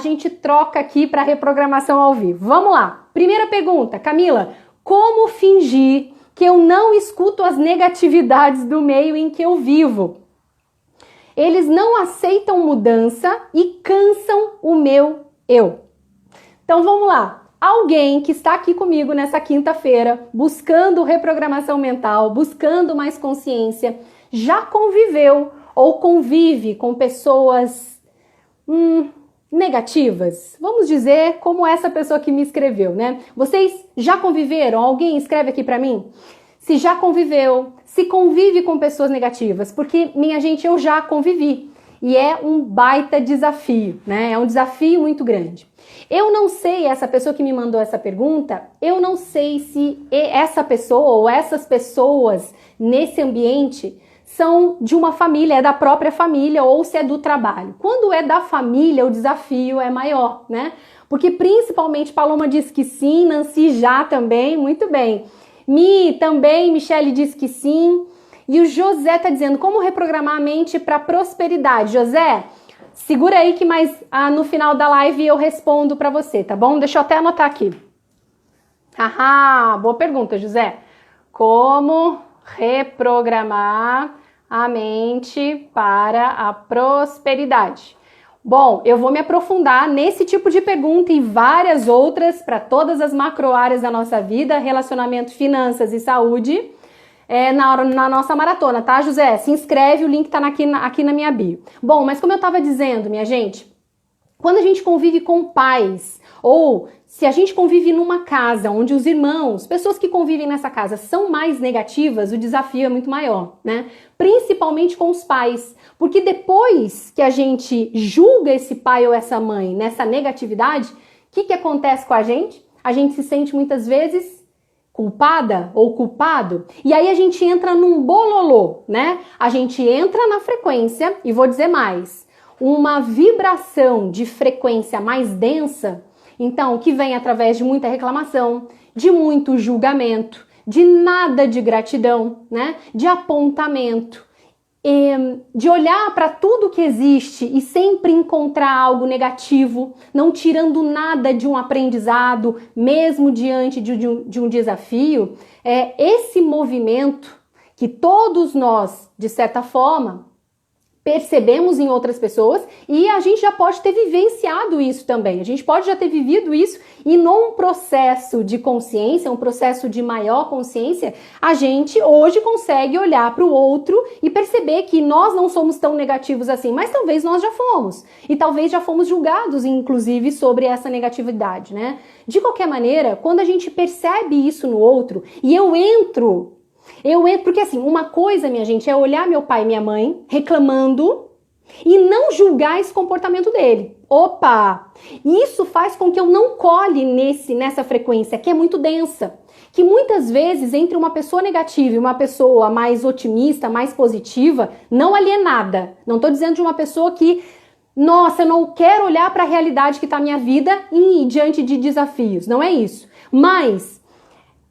A gente troca aqui para reprogramação ao vivo. Vamos lá. Primeira pergunta, Camila, como fingir que eu não escuto as negatividades do meio em que eu vivo? Eles não aceitam mudança e cansam o meu eu. Então vamos lá. Alguém que está aqui comigo nessa quinta-feira, buscando reprogramação mental, buscando mais consciência, já conviveu ou convive com pessoas negativas? Vamos dizer como essa pessoa que me escreveu, né? Vocês já conviveram? Alguém escreve aqui para mim? Se já conviveu, se convive com pessoas negativas, porque, minha gente, eu já convivi. E é um baita desafio, né? É um desafio muito grande. Eu não sei, essa pessoa que me mandou essa pergunta, eu não sei se essa pessoa ou essas pessoas nesse ambiente são de uma família, é da própria família ou se é do trabalho. Quando é da família, o desafio é maior, né? Porque principalmente Paloma diz que sim, Nancy já também, muito bem. Mi também, Michele diz que sim. E o José tá dizendo como reprogramar a mente para prosperidade. José, segura aí que mais no final da live eu respondo para você, tá bom? Deixa eu até anotar aqui. Boa pergunta, José. Como reprogramar a mente para a prosperidade? Bom, eu vou me aprofundar nesse tipo de pergunta e várias outras para todas as macro áreas da nossa vida, relacionamento, finanças e saúde, na nossa maratona, tá, José? Se inscreve, o link tá aqui na minha bio. Bom, mas como eu tava dizendo, minha gente, quando a gente convive com pais, ou se a gente convive numa casa onde os irmãos, pessoas que convivem nessa casa são mais negativas, o desafio é muito maior, né? Principalmente com os pais, porque depois que a gente julga esse pai ou essa mãe nessa negatividade, o que acontece com a gente? A gente se sente muitas vezes culpada ou culpado, e aí a gente entra num bololô, né? A gente entra na frequência, e vou dizer mais, uma vibração de frequência mais densa, então, que vem através de muita reclamação, de muito julgamento, de nada de gratidão, né? De apontamento, de olhar para tudo que existe e sempre encontrar algo negativo, não tirando nada de um aprendizado, mesmo diante de um desafio. É esse movimento que todos nós, de certa forma, percebemos em outras pessoas e a gente já pode ter vivenciado isso também. A gente pode já ter vivido isso e num processo de consciência, um processo de maior consciência, a gente hoje consegue olhar para o outro e perceber que nós não somos tão negativos assim, mas talvez nós já fomos. E talvez já fomos julgados, inclusive, sobre essa negatividade, né? De qualquer maneira, quando a gente percebe isso no outro e eu entro, porque assim, uma coisa, minha gente, é olhar meu pai e minha mãe reclamando e não julgar esse comportamento dele. Opa! Isso faz com que eu não cole nessa frequência, que é muito densa. Que muitas vezes, entre uma pessoa negativa e uma pessoa mais otimista, mais positiva, não alienada. Não estou dizendo de uma pessoa que, nossa, eu não quero olhar para a realidade que está a minha vida diante de desafios. Não é isso. Mas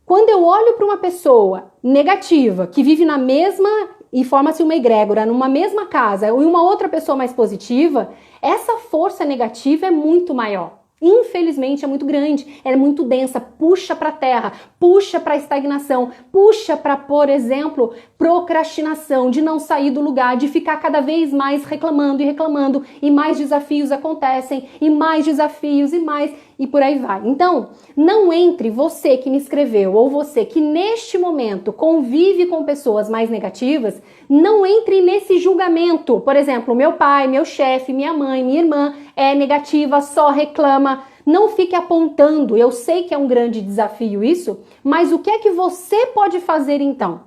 quando eu olho para uma pessoa negativa, que vive na mesma, e forma-se uma egrégora, numa mesma casa, e uma outra pessoa mais positiva, essa força negativa é muito maior. Infelizmente é muito grande, é muito densa, puxa para a terra, puxa para a estagnação, puxa para, por exemplo, procrastinação, de não sair do lugar, de ficar cada vez mais reclamando e reclamando, e mais desafios acontecem, e mais desafios, e por aí vai. Então, não entre você que me escreveu, ou você que neste momento convive com pessoas mais negativas, não entre nesse julgamento. Por exemplo, meu pai, meu chefe, minha mãe, minha irmã é negativa, só reclama. Não fique apontando, eu sei que é um grande desafio isso, mas o que é que você pode fazer então?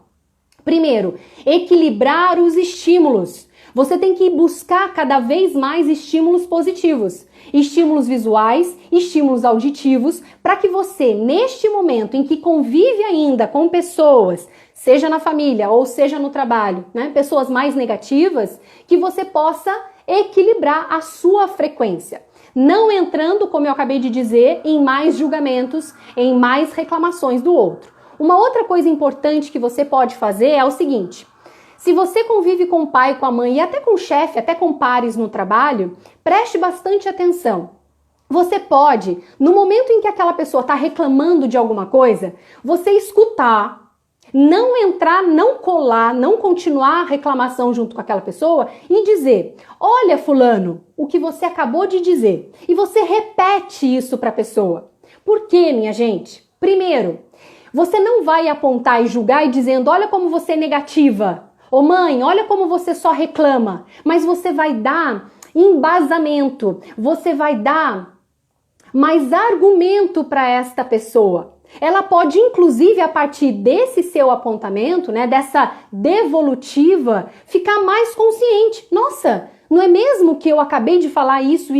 Primeiro, equilibrar os estímulos. Você tem que buscar cada vez mais estímulos positivos, estímulos visuais, estímulos auditivos, para que você, neste momento em que convive ainda com pessoas, seja na família ou seja no trabalho, né, pessoas mais negativas, que você possa equilibrar a sua frequência. Não entrando, como eu acabei de dizer, em mais julgamentos, em mais reclamações do outro. Uma outra coisa importante que você pode fazer é o seguinte: se você convive com o pai, com a mãe e até com o chefe, até com pares no trabalho, preste bastante atenção. Você pode, no momento em que aquela pessoa está reclamando de alguma coisa, você escutar, não entrar, não colar, não continuar a reclamação junto com aquela pessoa e dizer: olha, fulano, o que você acabou de dizer. E você repete isso para a pessoa. Por quê, minha gente? Primeiro, você não vai apontar e julgar e dizendo: olha como você é negativa. Ô mãe, olha como você só reclama. Mas você vai dar embasamento, você vai dar mais argumento para esta pessoa. Ela pode, inclusive, a partir desse seu apontamento, né, dessa devolutiva, ficar mais consciente. Nossa, não é mesmo que eu acabei de falar isso?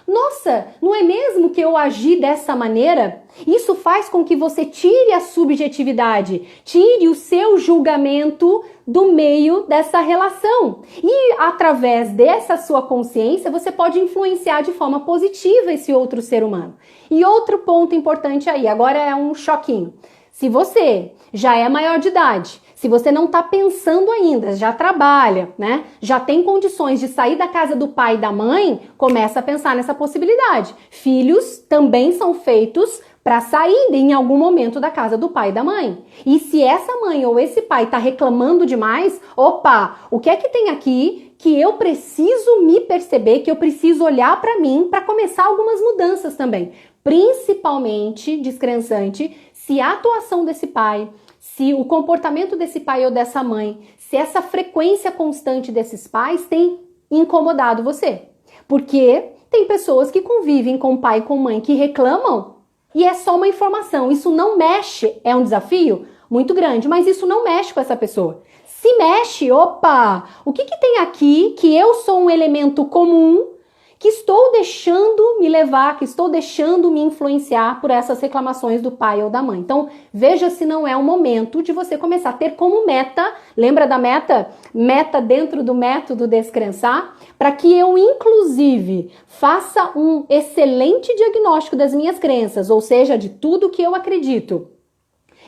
Nossa, não é mesmo que eu agi dessa maneira? Isso faz com que você tire a subjetividade, tire o seu julgamento do meio dessa relação. E através dessa sua consciência, você pode influenciar de forma positiva esse outro ser humano. E outro ponto importante aí, agora é um choquinho. Se você já é maior de idade, se você não está pensando ainda, já trabalha, né? Já tem condições de sair da casa do pai e da mãe, começa a pensar nessa possibilidade. Filhos também são feitos para sair em algum momento da casa do pai e da mãe. E se essa mãe ou esse pai está reclamando demais, opa, o que é que tem aqui que eu preciso me perceber, que eu preciso olhar para mim para começar algumas mudanças também? Principalmente, descrençante, se a atuação desse pai, se o comportamento desse pai ou dessa mãe, se essa frequência constante desses pais tem incomodado você. Porque tem pessoas que convivem com pai e com mãe que reclamam e é só uma informação. Isso não mexe, é um desafio muito grande, mas isso não mexe com essa pessoa. Se mexe, opa, o que tem aqui que eu sou um elemento comum que estou deixando me levar, que estou deixando me influenciar por essas reclamações do pai ou da mãe. Então, veja se não é o momento de você começar a ter como meta, lembra da meta? Meta dentro do método Descrençar, para que eu, inclusive, faça um excelente diagnóstico das minhas crenças, ou seja, de tudo que eu acredito.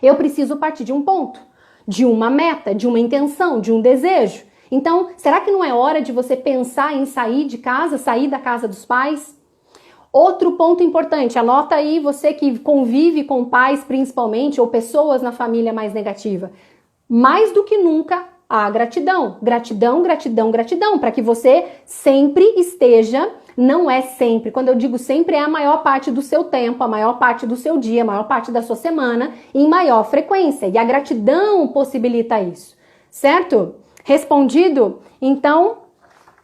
Eu preciso partir de um ponto, de uma meta, de uma intenção, de um desejo. Então, será que não é hora de você pensar em sair de casa, sair da casa dos pais? Outro ponto importante, anota aí você que convive com pais principalmente, ou pessoas na família mais negativa. Mais do que nunca, a gratidão. Gratidão, gratidão, gratidão, para que você sempre esteja, não é sempre, quando eu digo sempre, é a maior parte do seu tempo, a maior parte do seu dia, a maior parte da sua semana, em maior frequência. E a gratidão possibilita isso, certo? Respondido? Então,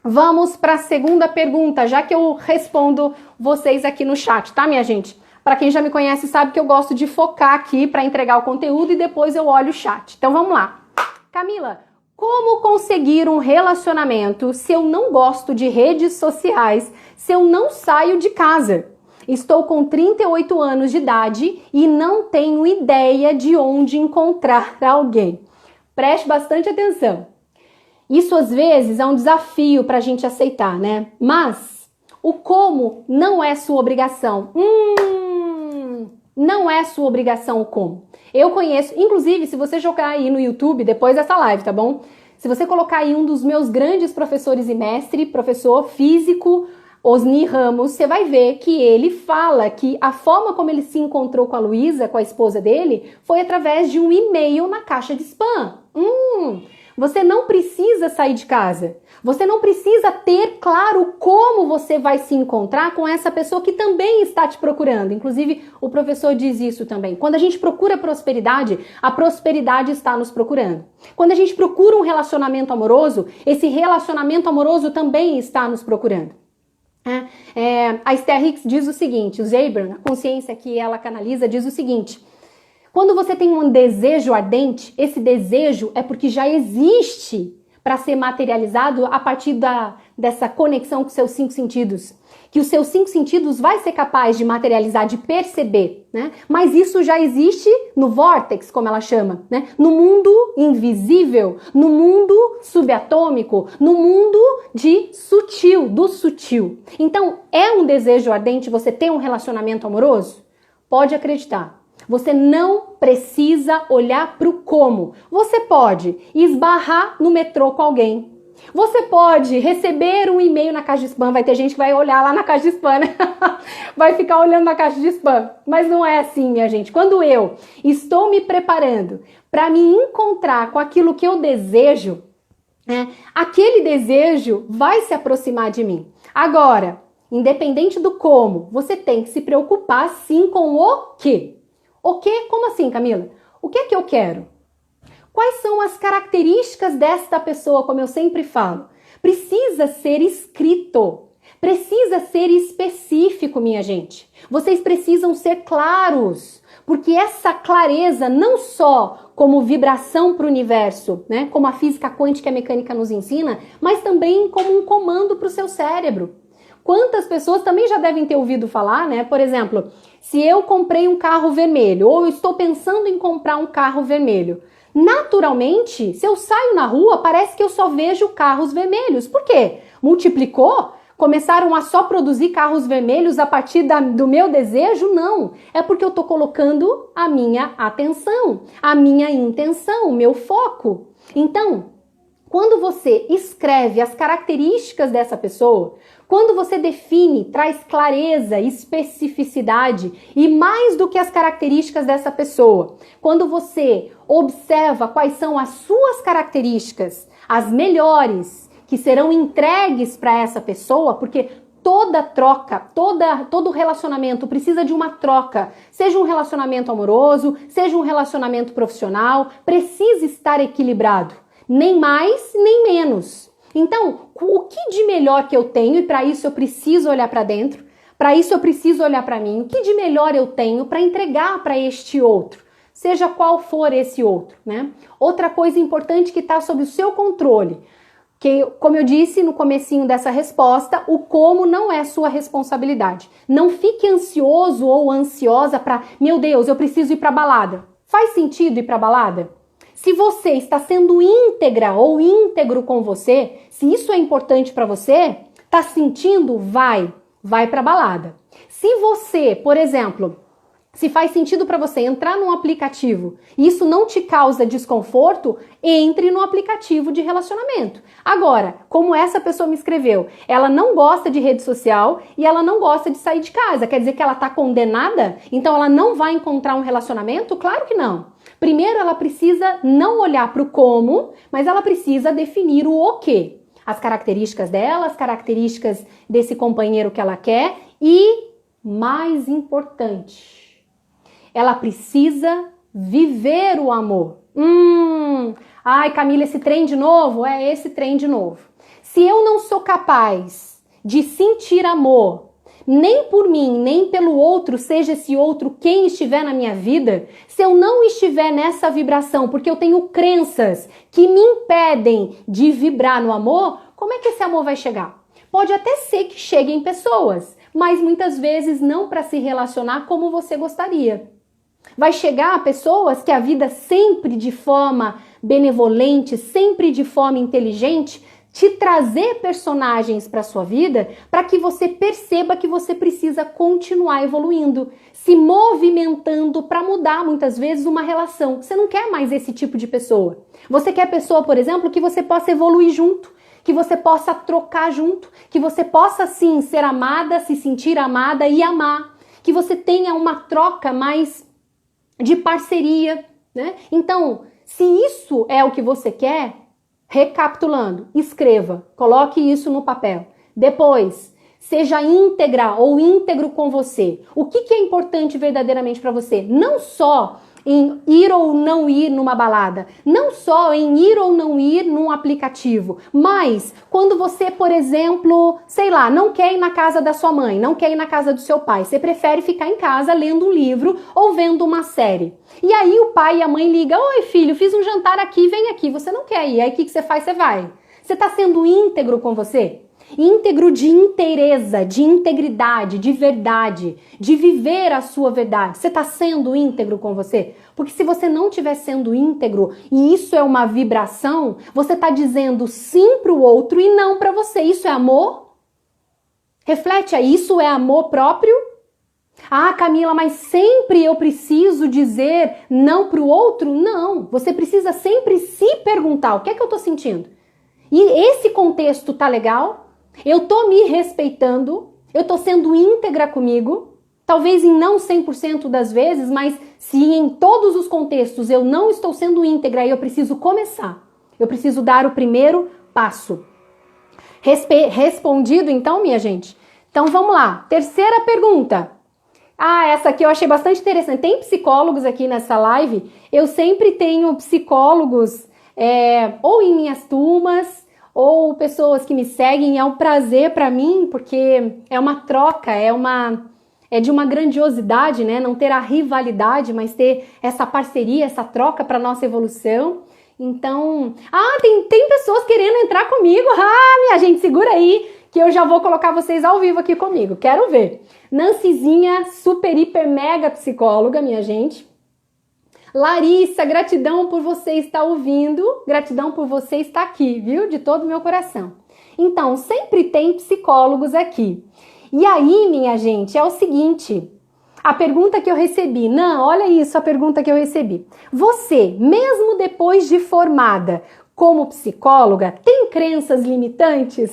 vamos para a segunda pergunta, já que eu respondo vocês aqui no chat, tá, minha gente? Para quem já me conhece sabe que eu gosto de focar aqui para entregar o conteúdo e depois eu olho o chat. Então, vamos lá. Camila, como conseguir um relacionamento se eu não gosto de redes sociais, se eu não saio de casa? Estou com 38 anos de idade e não tenho ideia de onde encontrar alguém. Preste bastante atenção. Isso às vezes é um desafio para a gente aceitar, né? Mas o como não é sua obrigação. Não é sua obrigação o como. Eu conheço, inclusive, se você jogar aí no YouTube depois dessa live, tá bom? Se você colocar aí um dos meus grandes professores e mestre, professor físico, Osni Ramos, você vai ver que ele fala que a forma como ele se encontrou com a Luísa, com a esposa dele, foi através de um e-mail na caixa de spam. Você não precisa sair de casa. Você não precisa ter claro como você vai se encontrar com essa pessoa que também está te procurando. Inclusive, o professor diz isso também. Quando a gente procura prosperidade, a prosperidade está nos procurando. Quando a gente procura um relacionamento amoroso, esse relacionamento amoroso também está nos procurando. A Esther Hicks diz o seguinte, o Zabran, a consciência que ela canaliza, diz o seguinte: quando você tem um desejo ardente, esse desejo é porque já existe para ser materializado a partir dessa conexão com seus 5 sentidos. Que os seus 5 sentidos vai ser capaz de materializar, de perceber, né? Mas isso já existe no vórtex, como ela chama, né? No mundo invisível, no mundo subatômico, no mundo do sutil. Então, é um desejo ardente você ter um relacionamento amoroso? Pode acreditar. Você não precisa olhar para o como. Você pode esbarrar no metrô com alguém Você pode receber um e-mail na caixa de spam, vai ter gente que vai olhar lá na caixa de spam, né? Vai ficar olhando na caixa de spam. Mas não é assim, minha gente. Quando eu estou me preparando para me encontrar com aquilo que eu desejo, aquele desejo vai se aproximar de mim. Agora, independente do como, você tem que se preocupar sim com o quê. O quê? Como assim, Camila? O que é que eu quero? Quais são as características desta pessoa, como eu sempre falo? Precisa ser escrito, precisa ser específico, minha gente. Vocês precisam ser claros, porque essa clareza não só como vibração para o universo, né, como a física quântica e a mecânica nos ensina, mas também como um comando para o seu cérebro. Quantas pessoas também já devem ter ouvido falar, né? Por exemplo, se eu comprei um carro vermelho ou eu estou pensando em comprar um carro vermelho, naturalmente, se eu saio na rua, parece que eu só vejo carros vermelhos. Por quê? Multiplicou? Começaram a só produzir carros vermelhos a partir do meu desejo? Não. É porque eu estou colocando a minha atenção, a minha intenção, o meu foco. Então, quando você escreve as características dessa pessoa, quando você define, traz clareza, especificidade e mais do que as características dessa pessoa, quando você observa quais são as suas características, as melhores, que serão entregues para essa pessoa, porque toda troca, todo relacionamento precisa de uma troca, seja um relacionamento amoroso, seja um relacionamento profissional, precisa estar equilibrado, nem mais, nem menos. Então, o que de melhor que eu tenho, e para isso eu preciso olhar para dentro, para isso eu preciso olhar para mim, o que de melhor eu tenho para entregar para este outro, seja qual for esse outro, né? Outra coisa importante que está sob o seu controle, que, como eu disse no comecinho dessa resposta, o como não é sua responsabilidade. Não fique ansioso ou ansiosa para, meu Deus, eu preciso ir para balada. Faz sentido ir para balada? Se você está sendo íntegra ou íntegro com você, se isso é importante para você, tá sentindo? Vai para balada. Se você, por exemplo, se faz sentido para você entrar num aplicativo e isso não te causa desconforto, entre no aplicativo de relacionamento. Agora, como essa pessoa me escreveu, ela não gosta de rede social e ela não gosta de sair de casa, quer dizer que ela está condenada? Então ela não vai encontrar um relacionamento? Claro que não. Primeiro, ela precisa não olhar para o como, mas ela precisa definir o o quê. As características dela, as características desse companheiro que ela quer e, mais importante, ela precisa viver o amor. Ai, Camila, esse trem de novo? É esse trem de novo. Se eu não sou capaz de sentir amor, nem por mim, nem pelo outro, seja esse outro quem estiver na minha vida, se eu não estiver nessa vibração, porque eu tenho crenças que me impedem de vibrar no amor, como é que esse amor vai chegar? Pode até ser que cheguem pessoas, mas muitas vezes não para se relacionar como você gostaria. Vai chegar pessoas que a vida sempre de forma benevolente, sempre de forma inteligente, te trazer personagens para sua vida para que você perceba que você precisa continuar evoluindo, se movimentando para mudar muitas vezes uma relação. Você não quer mais esse tipo de pessoa. Você quer pessoa, por exemplo, que você possa evoluir junto, que você possa trocar junto, que você possa sim ser amada, se sentir amada e amar, que você tenha uma troca mais de parceria, né? Então, se isso é o que você quer, recapitulando, escreva, coloque isso no papel. Depois, seja íntegra ou íntegro com você. O que é importante verdadeiramente para você? Não só em ir ou não ir numa balada, não só em ir ou não ir num aplicativo, mas quando você, por exemplo, sei lá, não quer ir na casa da sua mãe, não quer ir na casa do seu pai, você prefere ficar em casa lendo um livro ou vendo uma série. E aí o pai e a mãe ligam: oi filho, fiz um jantar aqui, vem aqui, você não quer ir, aí o que você faz? Você vai. Você está sendo íntegro com você? Íntegro de inteireza, de integridade, de verdade, de viver a sua verdade. Você está sendo íntegro com você? Porque se você não estiver sendo íntegro e isso é uma vibração, você está dizendo sim para o outro e não para você. Isso é amor? Reflete aí, isso é amor próprio? Ah, Camila, mas sempre eu preciso dizer não para o outro? Não, você precisa sempre se perguntar: o que é que eu estou sentindo? E esse contexto tá legal? Eu tô me respeitando? Eu tô sendo íntegra comigo? Talvez em não 100% das vezes, mas se em todos os contextos eu não estou sendo íntegra e eu preciso começar, eu preciso dar o primeiro passo. Respondido então, minha gente? Então vamos lá. Terceira pergunta. Essa aqui eu achei bastante interessante. Tem psicólogos aqui nessa live. Eu sempre tenho psicólogos ou em minhas turmas ou pessoas que me seguem. É um prazer para mim porque é uma troca, é de uma grandiosidade, né? Não ter a rivalidade, mas ter essa parceria, essa troca para nossa evolução. Então, tem pessoas querendo entrar comigo. Minha gente, segura aí que eu já vou colocar vocês ao vivo aqui comigo. Quero ver. Nancyzinha, super, hiper, mega psicóloga, minha gente. Larissa, gratidão por você estar ouvindo. Gratidão por você estar aqui, viu? De todo o meu coração. Então, sempre tem psicólogos aqui. E aí, minha gente, é o seguinte... A pergunta que eu recebi, olha isso, a pergunta que eu recebi. Você, mesmo depois de formada como psicóloga, tem crenças limitantes?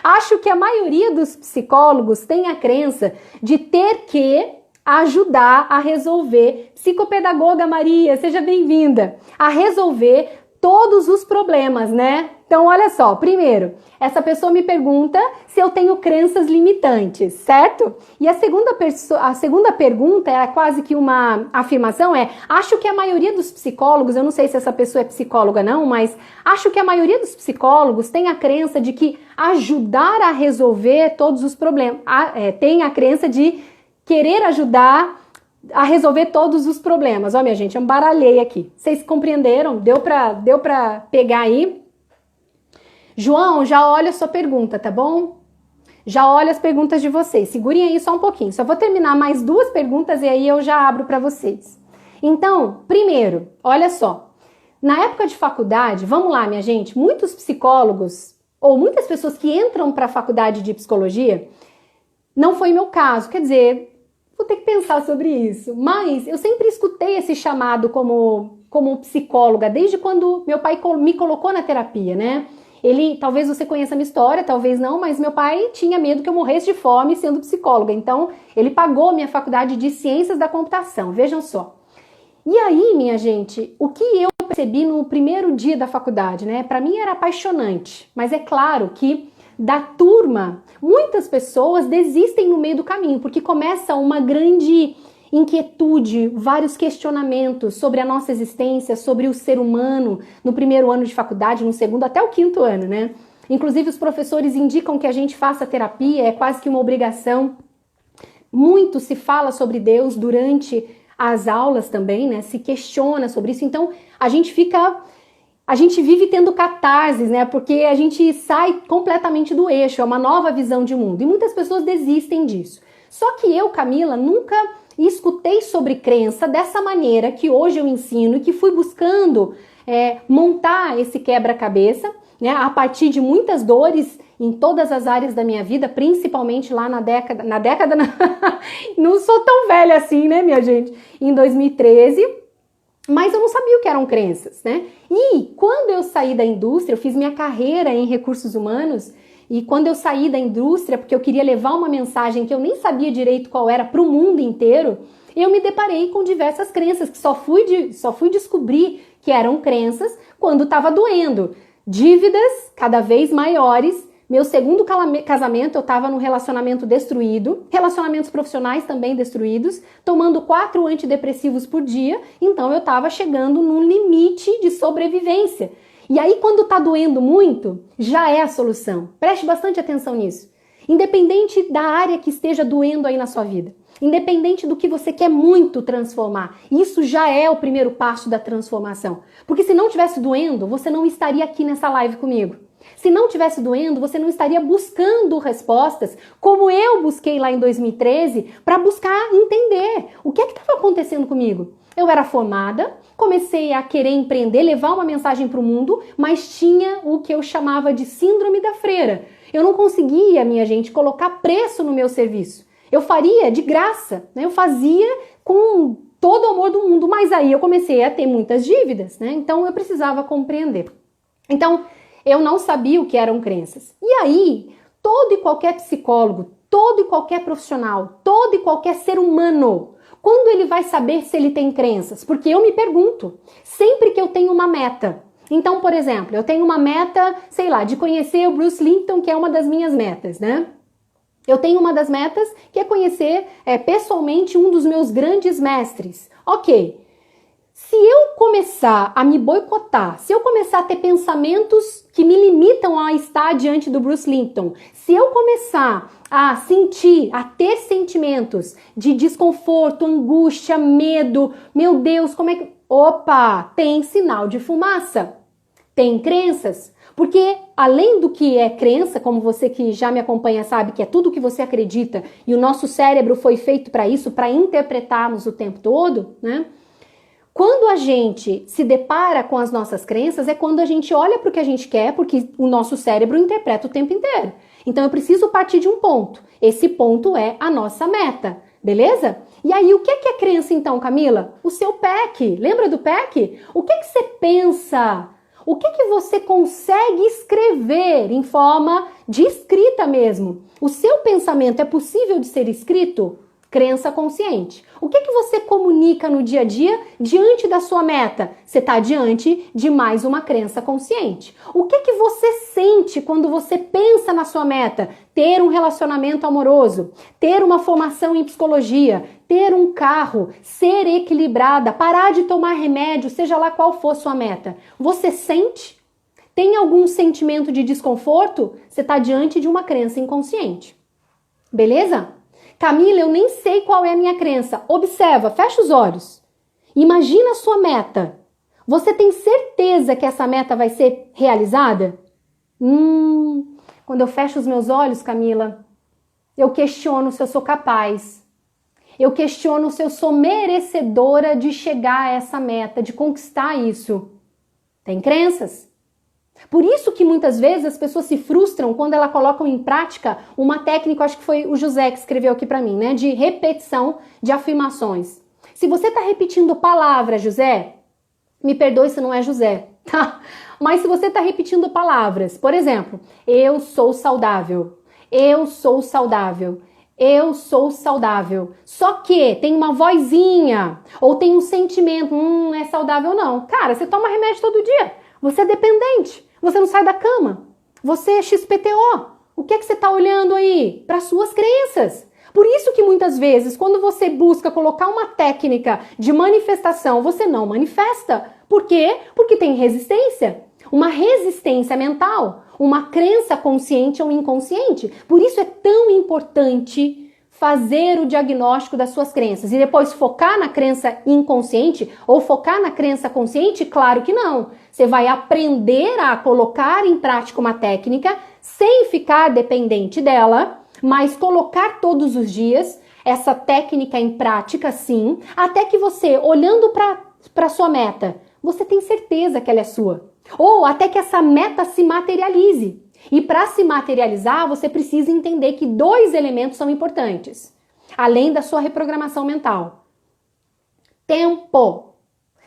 Acho que a maioria dos psicólogos tem a crença de ter que ajudar a resolver, psicopedagoga Maria, seja bem-vinda, a resolver todos os problemas, né? Então, olha só, primeiro, essa pessoa me pergunta se eu tenho crenças limitantes, certo? E a segunda pergunta é quase que uma afirmação, acho que a maioria dos psicólogos, eu não sei se essa pessoa é psicóloga não, mas acho que a maioria dos psicólogos tem a crença de que ajudar a resolver todos os problemas, tem a crença de querer ajudar a resolver todos os problemas. Ó, minha gente, eu embaralhei aqui. Vocês compreenderam? Deu pra pegar aí? João, já olha a sua pergunta, tá bom? Já olha as perguntas de vocês. Segurem aí só um pouquinho. Só vou terminar mais 2 perguntas e aí eu já abro para vocês. Então, primeiro, olha só. Na época de faculdade, vamos lá, minha gente, muitos psicólogos ou muitas pessoas que entram para a faculdade de psicologia, não foi meu caso. Quer dizer, vou ter que pensar sobre isso. Mas eu sempre escutei esse chamado como psicóloga, desde quando meu pai me colocou na terapia, né? Talvez você conheça a minha história, talvez não, mas meu pai tinha medo que eu morresse de fome sendo psicóloga. Então, ele pagou minha faculdade de Ciências da Computação, vejam só. E aí, minha gente, o que eu percebi no primeiro dia da faculdade, né? Para mim era apaixonante, mas é claro que da turma, muitas pessoas desistem no meio do caminho, porque começa uma grande inquietude, vários questionamentos sobre a nossa existência, sobre o ser humano, no primeiro ano de faculdade, no segundo até o 5º ano, né? Inclusive os professores indicam que a gente faça terapia, é quase que uma obrigação. Muito se fala sobre Deus durante as aulas também, né? Se questiona sobre isso, então a gente vive tendo catarses, né? Porque a gente sai completamente do eixo, é uma nova visão de mundo. E muitas pessoas desistem disso. Só que eu, Camila, nunca escutei sobre crença dessa maneira que hoje eu ensino e que fui buscando montar esse quebra-cabeça, né? A partir de muitas dores em todas as áreas da minha vida, principalmente lá não sou tão velha assim, né, minha gente? Em 2013... Mas eu não sabia o que eram crenças, né? E quando eu saí da indústria, eu fiz minha carreira em recursos humanos, e quando eu saí da indústria, porque eu queria levar uma mensagem que eu nem sabia direito qual era para o mundo inteiro, eu me deparei com diversas crenças, que só fui descobrir que eram crenças quando estava doendo. Dívidas cada vez maiores. Meu segundo casamento, eu estava num relacionamento destruído, relacionamentos profissionais também destruídos, tomando 4 antidepressivos por dia, então eu estava chegando num limite de sobrevivência. E aí, quando tá doendo muito, já é a solução. Preste bastante atenção nisso. Independente da área que esteja doendo aí na sua vida, independente do que você quer muito transformar, isso já é o primeiro passo da transformação. Porque se não tivesse doendo, você não estaria aqui nessa live comigo. Se não tivesse doendo, você não estaria buscando respostas, como eu busquei lá em 2013, para buscar entender o que é que estava acontecendo comigo. Eu era formada, comecei a querer empreender, levar uma mensagem para o mundo, mas tinha o que eu chamava de síndrome da freira. Eu não conseguia, minha gente, colocar preço no meu serviço. Eu faria de graça, né? Eu fazia com todo o amor do mundo, mas aí eu comecei a ter muitas dívidas, né? Então eu precisava compreender. Então, Eu não sabia o que eram crenças. E aí, todo e qualquer psicólogo, todo e qualquer profissional, todo e qualquer ser humano, quando ele vai saber se ele tem crenças? Porque eu me pergunto, sempre que eu tenho uma meta. Então, por exemplo, eu tenho uma meta, sei lá, de conhecer o Bruce Lipton, que é uma das minhas metas, né? Eu tenho uma das metas que é conhecer pessoalmente um dos meus grandes mestres. Ok. Se eu começar a me boicotar, se eu começar a ter pensamentos que me limitam a estar diante do Bruce Lipton, se eu começar a sentir, a ter sentimentos de desconforto, angústia, medo, meu Deus, como é que... Opa, tem sinal de fumaça, tem crenças, porque além do que é crença, como você que já me acompanha sabe que é tudo que você acredita e o nosso cérebro foi feito para isso, para interpretarmos o tempo todo, né? Quando a gente se depara com as nossas crenças, é quando a gente olha para o que a gente quer, porque o nosso cérebro interpreta o tempo inteiro. Então eu preciso partir de um ponto. Esse ponto é a nossa meta, beleza? E aí, o que é crença então, Camila? O seu PEC. Lembra do PEC? O que você pensa? O que você consegue escrever em forma de escrita mesmo? O seu pensamento é possível de ser escrito? Crença consciente. O que você comunica no dia a dia diante da sua meta? Você está diante de mais uma crença consciente. O que você sente quando você pensa na sua meta? Ter um relacionamento amoroso, ter uma formação em psicologia, ter um carro, ser equilibrada, parar de tomar remédio, seja lá qual for sua meta. Você sente? Tem algum sentimento de desconforto? Você está diante de uma crença inconsciente. Beleza? Camila, eu nem sei qual é a minha crença. Observa, fecha os olhos. Imagina a sua meta. Você tem certeza que essa meta vai ser realizada? Quando eu fecho os meus olhos, Camila, eu questiono se eu sou capaz. Eu questiono se eu sou merecedora de chegar a essa meta, de conquistar isso. Tem crenças? Por isso que muitas vezes as pessoas se frustram quando elas colocam em prática uma técnica, acho que foi o José que escreveu aqui para mim, né? De repetição de afirmações. Se você está repetindo palavras, José, me perdoe se não é José, tá? Mas se você está repetindo palavras, por exemplo, eu sou saudável, eu sou saudável, eu sou saudável. Só que tem uma vozinha ou tem um sentimento, não é saudável não. Cara, você toma remédio todo dia. Você é dependente, você não sai da cama, você é XPTO. O que é que você está olhando aí? Para suas crenças. Por isso que muitas vezes, quando você busca colocar uma técnica de manifestação, você não manifesta. Por quê? Porque tem resistência. Uma resistência mental, uma crença consciente ou inconsciente. Por isso é tão importante fazer o diagnóstico das suas crenças e depois focar na crença inconsciente ou focar na crença consciente? Claro que não. Você vai aprender a colocar em prática uma técnica sem ficar dependente dela, mas colocar todos os dias essa técnica em prática, sim, até que você, olhando para sua meta, você tem certeza que ela é sua. Ou até que essa meta se materialize. E para se materializar, você precisa entender que 2 elementos são importantes, além da sua reprogramação mental. Tempo.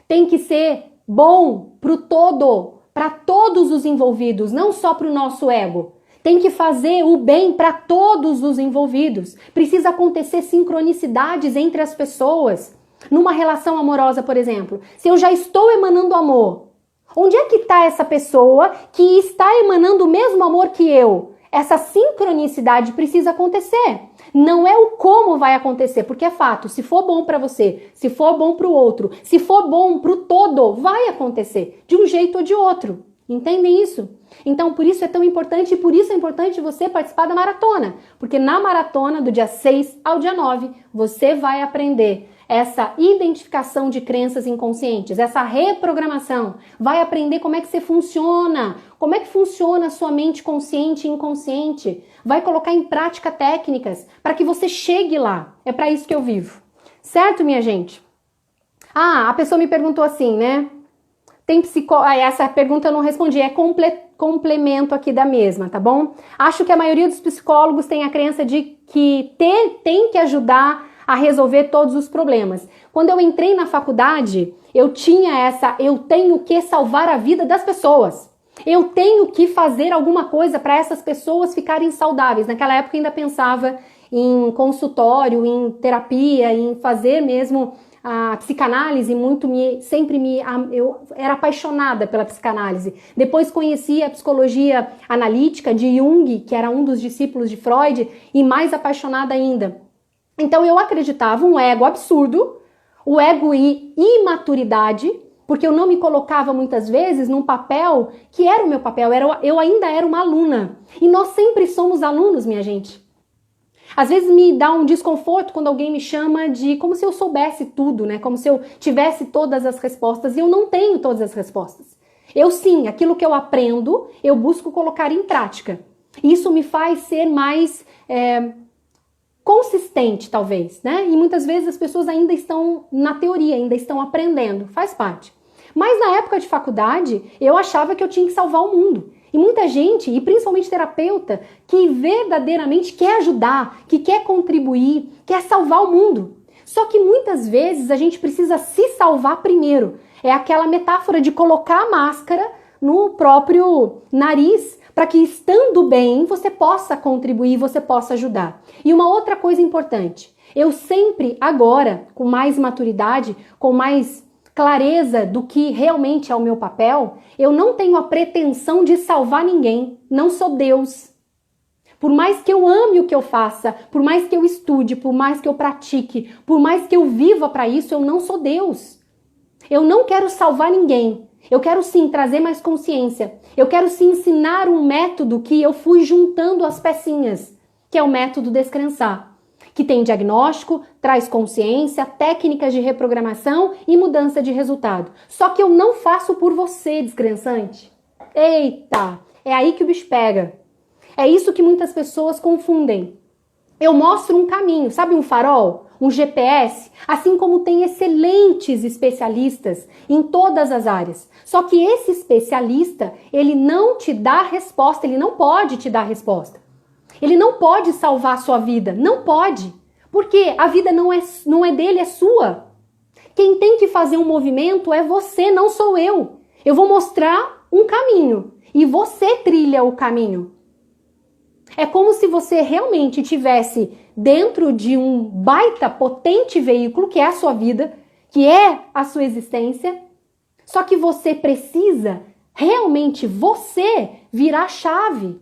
Tem que ser bom pro todo, para todos os envolvidos, não só para o nosso ego. Tem que fazer o bem para todos os envolvidos. Precisa acontecer sincronicidades entre as pessoas. Numa relação amorosa, por exemplo, se eu já estou emanando amor, onde é que está essa pessoa que está emanando o mesmo amor que eu? Essa sincronicidade precisa acontecer. Não é o como vai acontecer, porque é fato. Se for bom para você, se for bom para o outro, se for bom para o todo, vai acontecer de um jeito ou de outro. Entendem isso? Então, por isso é tão importante e por isso é importante você participar da maratona. Porque na maratona, do dia 6 ao dia 9, você vai aprender essa identificação de crenças inconscientes, essa reprogramação. Vai aprender como é que você funciona, como é que funciona a sua mente consciente e inconsciente. Vai colocar em prática técnicas para que você chegue lá. É para isso que eu vivo. Certo, minha gente? Ah, a pessoa me perguntou assim, né? Tem essa pergunta eu não respondi, é complemento aqui da mesma, tá bom? Acho que a maioria dos psicólogos tem a crença de que tem que ajudar a resolver todos os problemas. Quando eu entrei na faculdade, eu tinha eu tenho que salvar a vida das pessoas. Eu tenho que fazer alguma coisa para essas pessoas ficarem saudáveis. Naquela época eu ainda pensava em consultório, em terapia, em fazer mesmo a psicanálise. Eu era apaixonada pela psicanálise. Depois conheci a psicologia analítica de Jung, que era um dos discípulos de Freud, e mais apaixonada ainda. Então eu acreditava um ego absurdo, o ego e imaturidade, porque eu não me colocava muitas vezes num papel que era o meu papel, eu ainda era uma aluna. E nós sempre somos alunos, minha gente. Às vezes me dá um desconforto quando alguém me chama de como se eu soubesse tudo, né? Como se eu tivesse todas as respostas, e eu não tenho todas as respostas. Eu sim, aquilo que eu aprendo, eu busco colocar em prática. Isso me faz ser mais consistente, talvez, né? E muitas vezes as pessoas ainda estão na teoria, ainda estão aprendendo, faz parte. Mas na época de faculdade, eu achava que eu tinha que salvar o mundo. E muita gente, e principalmente terapeuta, que verdadeiramente quer ajudar, que quer contribuir, quer salvar o mundo. Só que muitas vezes a gente precisa se salvar primeiro. É aquela metáfora de colocar a máscara no próprio nariz, para que estando bem você possa contribuir, você possa ajudar. E uma outra coisa importante, eu sempre agora, com mais maturidade, com mais clareza do que realmente é o meu papel, eu não tenho a pretensão de salvar ninguém, não sou Deus. Por mais que eu ame o que eu faça, por mais que eu estude, por mais que eu pratique, por mais que eu viva para isso, eu não sou Deus. Eu não quero salvar ninguém. Eu quero sim trazer mais consciência. Eu quero sim ensinar um método que eu fui juntando as pecinhas, que é o método Descrençar, que tem diagnóstico, traz consciência, técnicas de reprogramação e mudança de resultado. Só que eu não faço por você, descrençante. Eita, é aí que o bicho pega. É isso que muitas pessoas confundem. Eu mostro um caminho, sabe um farol? Um GPS? Assim como tem excelentes especialistas em todas as áreas. Só que esse especialista, ele não te dá resposta, ele não pode te dar resposta. Ele não pode salvar a sua vida, não pode. Porque a vida não é dele, é sua. Quem tem que fazer um movimento é você, não sou eu. Eu vou mostrar um caminho e você trilha o caminho. É como se você realmente tivesse dentro de um baita, potente veículo, que é a sua vida, que é a sua existência, só que você precisa realmente você virar a chave.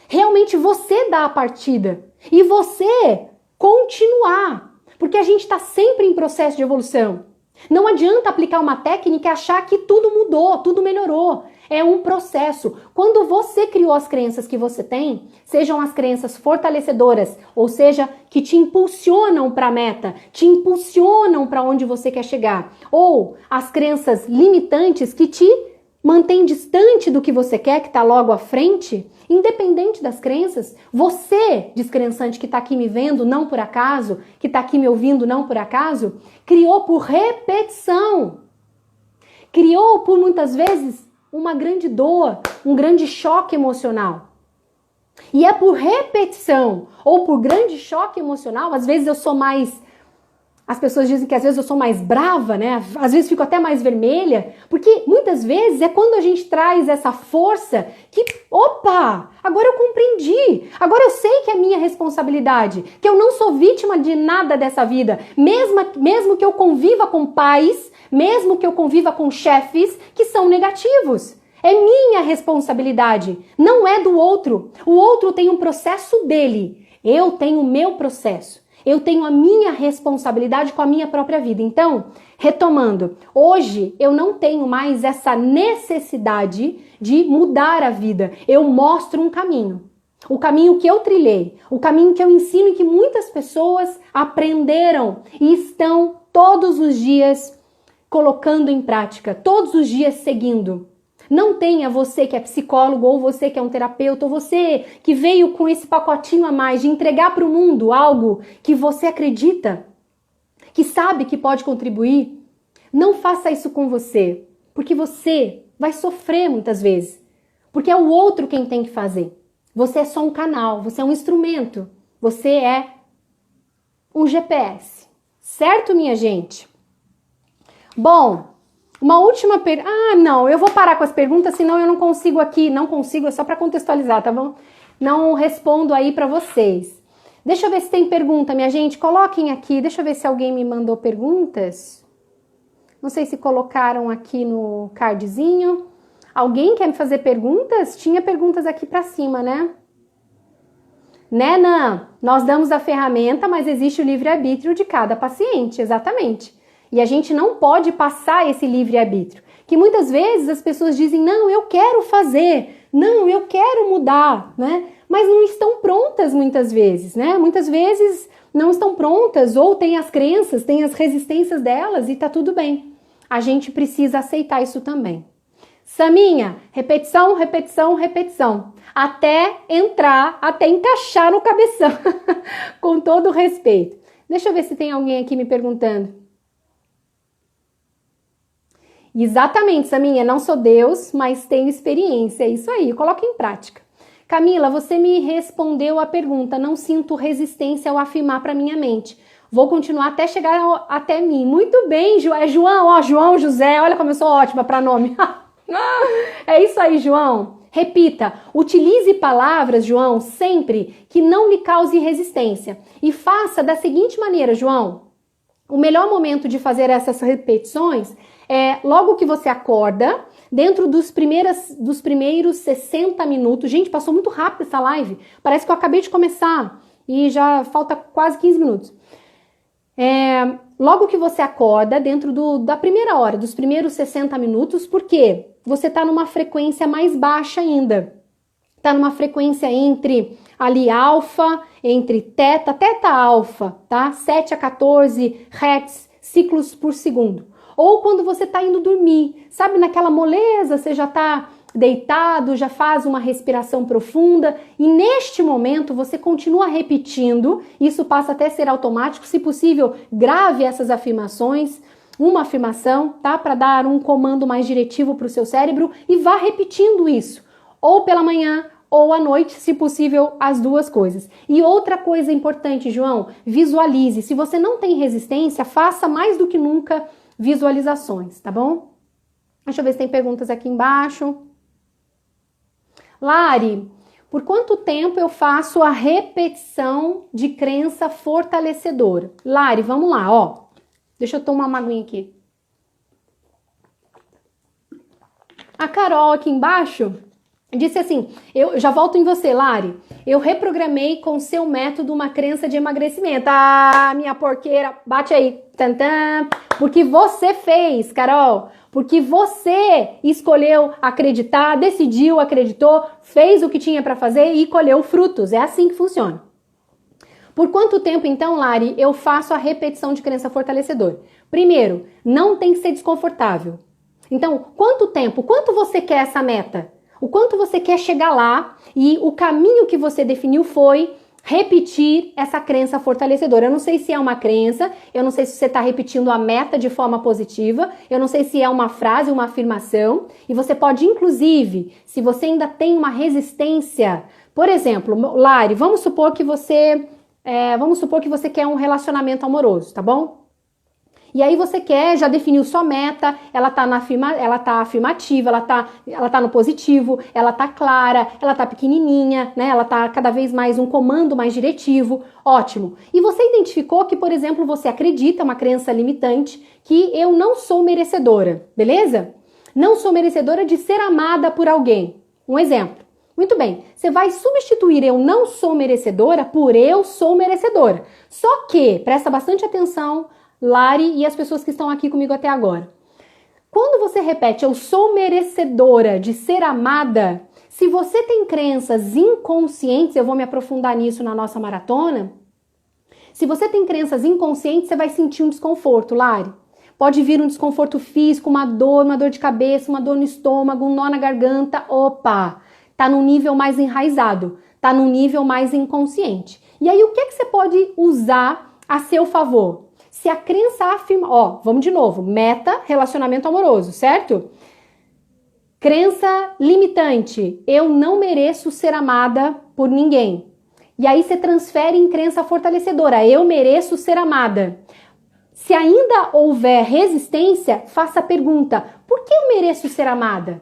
Realmente você dá a partida e você continuar, porque a gente está sempre em processo de evolução. Não adianta aplicar uma técnica e achar que tudo mudou, tudo melhorou. É um processo. Quando você criou as crenças que você tem, sejam as crenças fortalecedoras, ou seja, que te impulsionam para a meta, te impulsionam para onde você quer chegar, ou as crenças limitantes que te mantém distante do que você quer, que está logo à frente, independente das crenças, você, descrençante que está aqui me vendo, não por acaso, que está aqui me ouvindo, não por acaso, criou por repetição. Criou por muitas vezes uma grande dor, um grande choque emocional. E é por repetição ou por grande choque emocional, às vezes eu sou mais... As pessoas dizem que às vezes eu sou mais brava, né? Às vezes fico até mais vermelha, porque muitas vezes é quando a gente traz essa força que, opa, agora eu compreendi, agora eu sei que é minha responsabilidade, que eu não sou vítima de nada dessa vida, mesmo que eu conviva com pais, mesmo que eu conviva com chefes que são negativos. É minha responsabilidade, não é do outro. O outro tem um processo dele, eu tenho o meu processo. Eu tenho a minha responsabilidade com a minha própria vida. Então, retomando, hoje eu não tenho mais essa necessidade de mudar a vida. Eu mostro um caminho. O caminho que eu trilhei, o caminho que eu ensino e que muitas pessoas aprenderam e estão todos os dias colocando em prática, todos os dias seguindo. Não tenha você que é psicólogo, ou você que é um terapeuta, ou você que veio com esse pacotinho a mais de entregar para o mundo algo que você acredita, que sabe que pode contribuir. Não faça isso com você, porque você vai sofrer muitas vezes, porque é o outro quem tem que fazer. Você é só um canal, você é um instrumento, você é um GPS. Certo, minha gente? Bom, Uma última pergunta. Ah, não, eu vou parar com as perguntas, senão eu não consigo aqui. Não consigo, é só para contextualizar, tá bom? Não respondo aí para vocês. Deixa eu ver se tem pergunta, minha gente. Coloquem aqui. Deixa eu ver se alguém me mandou perguntas. Não sei se colocaram aqui no cardzinho. Alguém quer me fazer perguntas? Tinha perguntas aqui para cima, né? Né, Nan? Nós damos a ferramenta, mas existe o livre-arbítrio de cada paciente, exatamente. E a gente não pode passar esse livre-arbítrio. Que muitas vezes as pessoas dizem, não, eu quero fazer, não, eu quero mudar, né? Mas não estão prontas muitas vezes, né? Muitas vezes não estão prontas, ou têm as crenças, têm as resistências delas e tá tudo bem. A gente precisa aceitar isso também. Saminha, repetição, repetição, repetição. Até entrar, até encaixar no cabeção. Com todo respeito. Deixa eu ver se tem alguém aqui me perguntando. Exatamente, Saminha, não sou Deus, mas tenho experiência, é isso aí, coloca em prática. Camila, você me respondeu a pergunta, não sinto resistência ao afirmar para minha mente. Vou continuar até chegar até mim. Muito bem, João, ó, João, José, olha como eu sou ótima para nome. É isso aí, João. Repita, utilize palavras, João, sempre que não lhe cause resistência. E faça da seguinte maneira, João. O melhor momento de fazer essas repetições é logo que você acorda, dentro dos primeiros 60 minutos. Gente, passou muito rápido essa live. Parece que eu acabei de começar e já falta quase 15 minutos. Logo que você acorda, dentro da primeira hora, dos primeiros 60 minutos, porque você está numa frequência mais baixa ainda. Está numa frequência entre ali alfa, entre teta alfa, tá? 7 a 14 Hz, ciclos por segundo. Ou quando você está indo dormir, sabe, naquela moleza, você já está deitado, já faz uma respiração profunda e neste momento você continua repetindo, isso passa até a ser automático, se possível, grave essas afirmações, uma afirmação, tá? Para dar um comando mais diretivo para o seu cérebro e vá repetindo isso, ou pela manhã ou à noite, se possível, as duas coisas. E outra coisa importante, João, visualize. Se você não tem resistência, faça mais do que nunca visualizações, tá bom? Deixa eu ver se tem perguntas aqui embaixo. Lari, por quanto tempo eu faço a repetição de crença fortalecedora? Lari, vamos lá, ó. Deixa eu tomar uma aguinha aqui. A Carol aqui embaixo disse assim, eu já volto em você, Lari. Eu reprogramei com seu método uma crença de emagrecimento. Ah, minha porqueira, bate aí. Tantã. Porque você fez, Carol. Porque você escolheu acreditar, decidiu, acreditou, fez o que tinha para fazer e colheu frutos. É assim que funciona. Por quanto tempo, então, Lari, eu faço a repetição de crença fortalecedora? Primeiro, não tem que ser desconfortável. Então, quanto tempo? Quanto você quer essa meta? O quanto você quer chegar lá e o caminho que você definiu foi repetir essa crença fortalecedora. Eu não sei se é uma crença, eu não sei se você está repetindo a meta de forma positiva, eu não sei se é uma frase, uma afirmação, e você pode, inclusive, se você ainda tem uma resistência, por exemplo, Lari, vamos supor que você quer um relacionamento amoroso, tá bom? E aí você quer, já definiu sua meta, ela tá afirmativa, ela tá no positivo, ela tá clara, ela tá pequenininha, né? Ela tá cada vez mais um comando mais diretivo, ótimo. E você identificou que, por exemplo, você acredita, uma crença limitante, que eu não sou merecedora, beleza? Não sou merecedora de ser amada por alguém. Um exemplo. Muito bem, você vai substituir eu não sou merecedora por eu sou merecedora. Só que, presta bastante atenção, Lari e as pessoas que estão aqui comigo até agora. Quando você repete eu sou merecedora de ser amada, se você tem crenças inconscientes, eu vou me aprofundar nisso na nossa maratona, se você tem crenças inconscientes, você vai sentir um desconforto, Lari. Pode vir um desconforto físico, uma dor de cabeça, uma dor no estômago, um nó na garganta, opa, tá num nível mais enraizado, tá num nível mais inconsciente. E aí o que você pode usar a seu favor? Se a crença afirma, ó, vamos de novo, meta, relacionamento amoroso, certo? Crença limitante, eu não mereço ser amada por ninguém. E aí você transfere em crença fortalecedora, eu mereço ser amada. Se ainda houver resistência, faça a pergunta: por que eu mereço ser amada?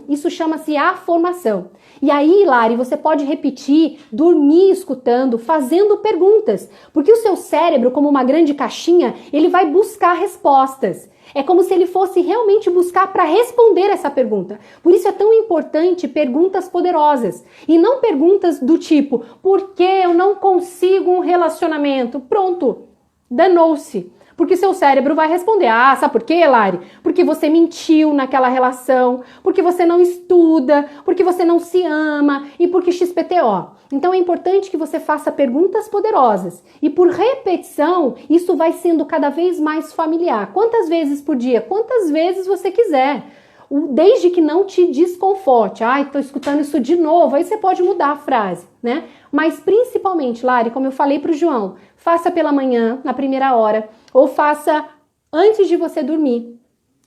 Isso chama-se afirmação. E aí, Lari, você pode repetir, dormir escutando, fazendo perguntas. Porque o seu cérebro, como uma grande caixinha, ele vai buscar respostas. É como se ele fosse realmente buscar para responder essa pergunta. Por isso é tão importante perguntas poderosas. E não perguntas do tipo: por que eu não consigo um relacionamento? Pronto, danou-se. Porque seu cérebro vai responder: ah, sabe por quê, Lari? Porque você mentiu naquela relação, porque você não estuda, porque você não se ama e porque XPTO. Então é importante que você faça perguntas poderosas e por repetição isso vai sendo cada vez mais familiar. Quantas vezes por dia? Quantas vezes você quiser. Desde que não te desconforte. Ai, tô escutando isso de novo. Aí você pode mudar a frase, né? Mas principalmente, Lari, como eu falei pro João, faça pela manhã, na primeira hora, ou faça antes de você dormir.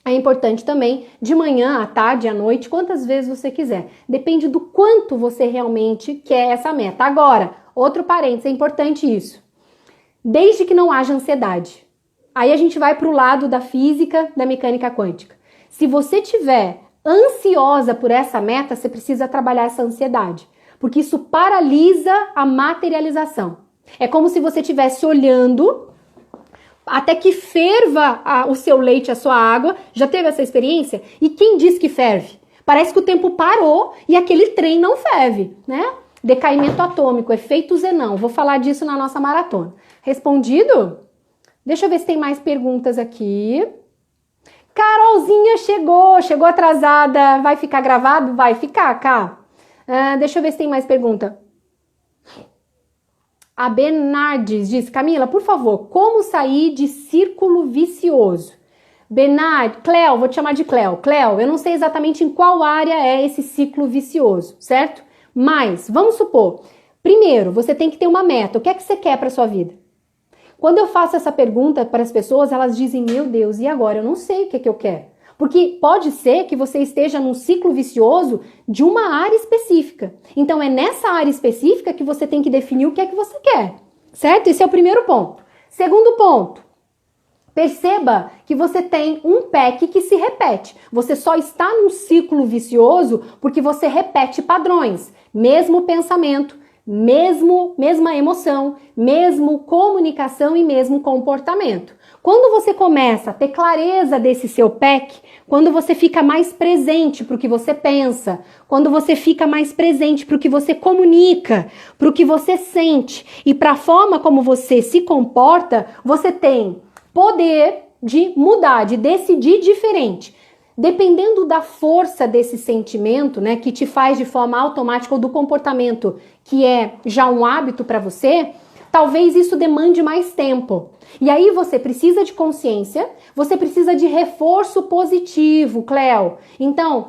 É importante também, de manhã, à tarde, à noite, quantas vezes você quiser. Depende do quanto você realmente quer essa meta. Agora, outro parênteses, é importante isso. Desde que não haja ansiedade. Aí a gente vai pro lado da física, da mecânica quântica. Se você tiver ansiosa por essa meta, você precisa trabalhar essa ansiedade, porque isso paralisa a materialização. É como se você estivesse olhando até que ferva o seu leite, a sua água. Já teve essa experiência? E quem diz que ferve? Parece que o tempo parou e aquele trem não ferve, né? Decaimento atômico, efeito Zenão. Vou falar disso na nossa maratona. Respondido? Deixa eu ver se tem mais perguntas aqui. Carolzinha chegou atrasada. Vai ficar gravado? Vai ficar, Cá. Deixa eu ver se tem mais pergunta. A Bernardes diz: Camila, por favor, como sair de círculo vicioso? Bernard, Cleo, vou te chamar de Cleo. Cleo, eu não sei exatamente em qual área é esse ciclo vicioso, certo? Mas, vamos supor, primeiro, você tem que ter uma meta. O que é que você quer para sua vida? Quando eu faço essa pergunta para as pessoas, elas dizem: meu Deus, e agora? Eu não sei o que é que eu quero. Porque pode ser que você esteja num ciclo vicioso de uma área específica. Então é nessa área específica que você tem que definir o que é que você quer, certo? Esse é o primeiro ponto. Segundo ponto, perceba que você tem um pack que se repete. Você só está num ciclo vicioso porque você repete padrões, mesmo pensamento, mesma emoção, mesmo comunicação e mesmo comportamento. Quando você começa a ter clareza desse seu pack, quando você fica mais presente para o que você pensa, quando você fica mais presente para o que você comunica, para o que você sente e para a forma como você se comporta, você tem poder de mudar, de decidir diferente. Dependendo da força desse sentimento, né, que te faz de forma automática, ou do comportamento que é já um hábito para você, talvez isso demande mais tempo. E aí você precisa de consciência, você precisa de reforço positivo, Cleo. Então, o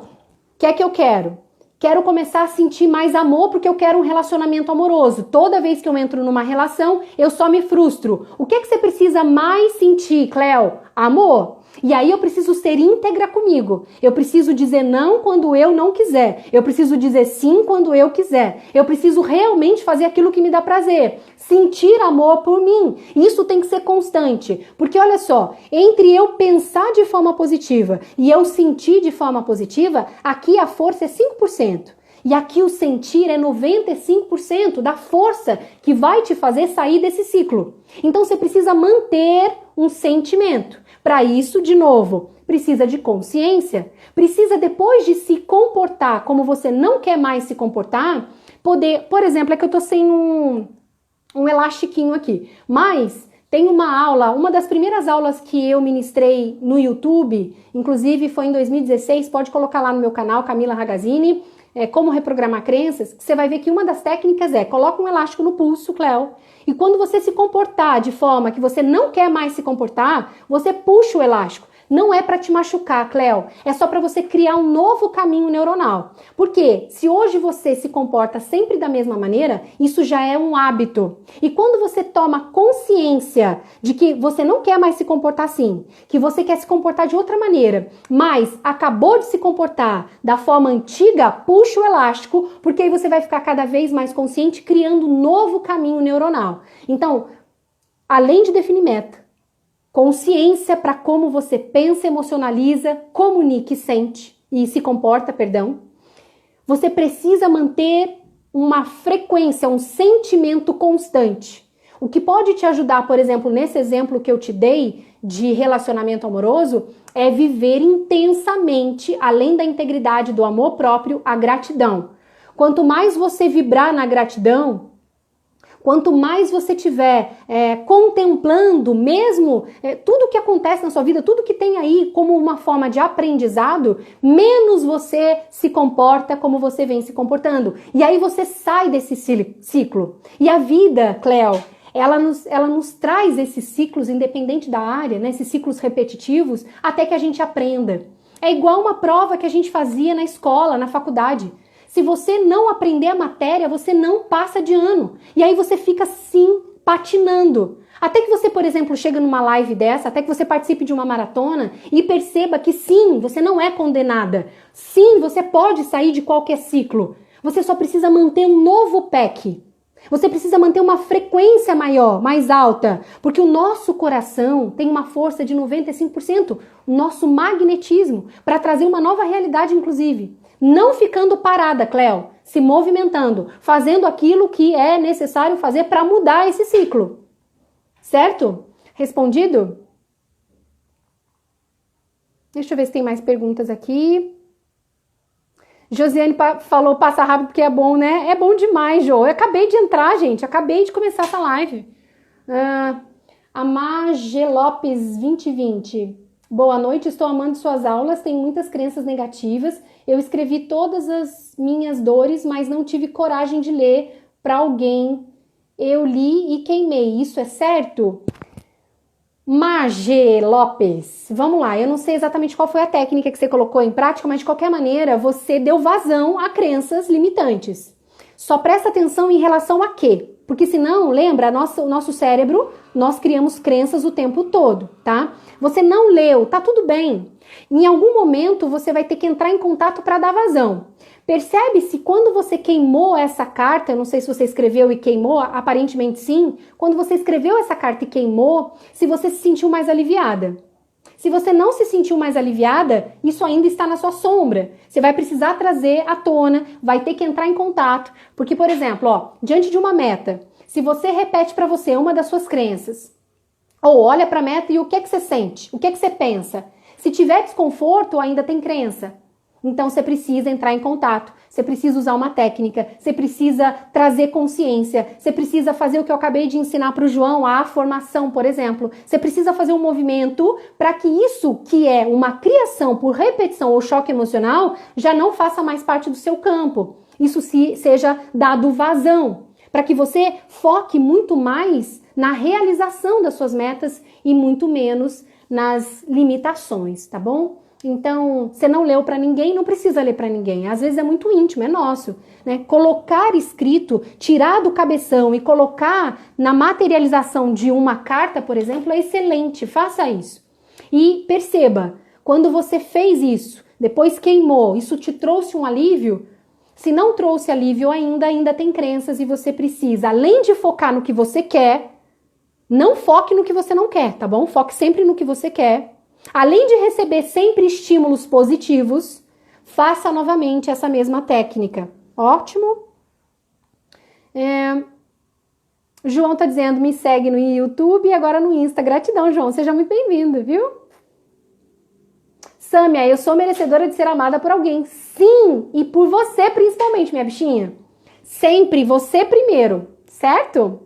que é que eu quero? Quero começar a sentir mais amor porque eu quero um relacionamento amoroso. Toda vez que eu entro numa relação, eu só me frustro. O que é que você precisa mais sentir, Cleo? Amor? E aí eu preciso ser íntegra comigo. Eu preciso dizer não quando eu não quiser. Eu preciso dizer sim quando eu quiser. Eu preciso realmente fazer aquilo que me dá prazer. Sentir amor por mim. Isso tem que ser constante. Porque olha só, entre eu pensar de forma positiva e eu sentir de forma positiva, aqui a força é 5%. E aqui o sentir é 95% da força que vai te fazer sair desse ciclo. Então você precisa manter um sentimento. Para isso, de novo, precisa de consciência, precisa, depois de se comportar como você não quer mais se comportar, poder, por exemplo, é que eu tô sem um elastiquinho aqui, mas tem uma aula, uma das primeiras aulas que eu ministrei no YouTube, inclusive foi em 2016, pode colocar lá no meu canal, Camila Ragazzini, como reprogramar crenças, você vai ver que uma das técnicas é: coloca um elástico no pulso, Cleo, e quando você se comportar de forma que você não quer mais se comportar, você puxa o elástico. Não é para te machucar, Cleo, é só para você criar um novo caminho neuronal. Porque se hoje você se comporta sempre da mesma maneira, isso já é um hábito. E quando você toma consciência de que você não quer mais se comportar assim, que você quer se comportar de outra maneira, mas acabou de se comportar da forma antiga, puxa o elástico, porque aí você vai ficar cada vez mais consciente, criando um novo caminho neuronal. Então, além de definir meta, consciência para como você pensa, emocionaliza, comunica e sente, e se comporta, perdão. Você precisa manter uma frequência, um sentimento constante. O que pode te ajudar, por exemplo, nesse exemplo que eu te dei de relacionamento amoroso, é viver intensamente, além da integridade do amor próprio, a gratidão. Quanto mais você vibrar na gratidão, quanto mais você estiver contemplando mesmo tudo que acontece na sua vida, tudo que tem aí como uma forma de aprendizado, menos você se comporta como você vem se comportando. E aí você sai desse ciclo. E a vida, Cleo, ela nos traz esses ciclos, independente da área, né, esses ciclos repetitivos, até que a gente aprenda. É igual uma prova que a gente fazia na escola, na faculdade. Se você não aprender a matéria, você não passa de ano. E aí você fica, sim, patinando. Até que você, por exemplo, chega numa live dessa, até que você participe de uma maratona e perceba que, sim, você não é condenada. Sim, você pode sair de qualquer ciclo. Você só precisa manter um novo PEC. Você precisa manter uma frequência maior, mais alta, porque o nosso coração tem uma força de 95%, o nosso magnetismo, para trazer uma nova realidade, inclusive. Não ficando parada, Cleo, se movimentando, fazendo aquilo que é necessário fazer para mudar esse ciclo. Certo? Respondido? Deixa eu ver se tem mais perguntas aqui. Josiane falou passa rápido porque é bom, né? É bom demais, Jo. Eu acabei de entrar, gente. Acabei de começar essa live. A Mage Lopes 2020. Boa noite, estou amando suas aulas. Tenho muitas crenças negativas. Eu escrevi todas as minhas dores, mas não tive coragem de ler para alguém. Eu li e queimei. Isso é certo? Mage Lopes, vamos lá, eu não sei exatamente qual foi a técnica que você colocou em prática, mas de qualquer maneira você deu vazão a crenças limitantes. Só presta atenção em relação a quê? Porque senão, lembra, o nosso cérebro, nós criamos crenças o tempo todo, tá? Você não leu, tá tudo bem. Em algum momento você vai ter que entrar em contato para dar vazão. Percebe-se quando você queimou essa carta, eu não sei se você escreveu e queimou, aparentemente sim, quando você escreveu essa carta e queimou, se você se sentiu mais aliviada. Se você não se sentiu mais aliviada, isso ainda está na sua sombra. Você vai precisar trazer à tona, vai ter que entrar em contato, porque, por exemplo, diante de uma meta, se você repete para você uma das suas crenças, ou olha para a meta e o que é que você sente? O que é que você pensa? Se tiver desconforto, ainda tem crença. Então você precisa entrar em contato, você precisa usar uma técnica, você precisa trazer consciência, você precisa fazer o que eu acabei de ensinar para o João, a afirmação, por exemplo. Você precisa fazer um movimento para que isso, que é uma criação por repetição ou choque emocional, já não faça mais parte do seu campo. Isso seja dado vazão, para que você foque muito mais na realização das suas metas e muito menos nas limitações, tá bom? Então, você não leu para ninguém, não precisa ler para ninguém. Às vezes é muito íntimo, é nosso, né? Colocar escrito, tirar do cabeção e colocar na materialização de uma carta, por exemplo, é excelente. Faça isso. E perceba, quando você fez isso, depois queimou, isso te trouxe um alívio? Se não trouxe alívio ainda tem crenças e você precisa, além de focar no que você quer, não foque no que você não quer, tá bom? Foque sempre no que você quer. Além de receber sempre estímulos positivos, faça novamente essa mesma técnica. Ótimo. João tá dizendo, me segue no YouTube e agora no Insta. Gratidão, João. Seja muito bem-vindo, viu? Sâmia, eu sou merecedora de ser amada por alguém. Sim, e por você principalmente, minha bichinha. Sempre você primeiro, certo?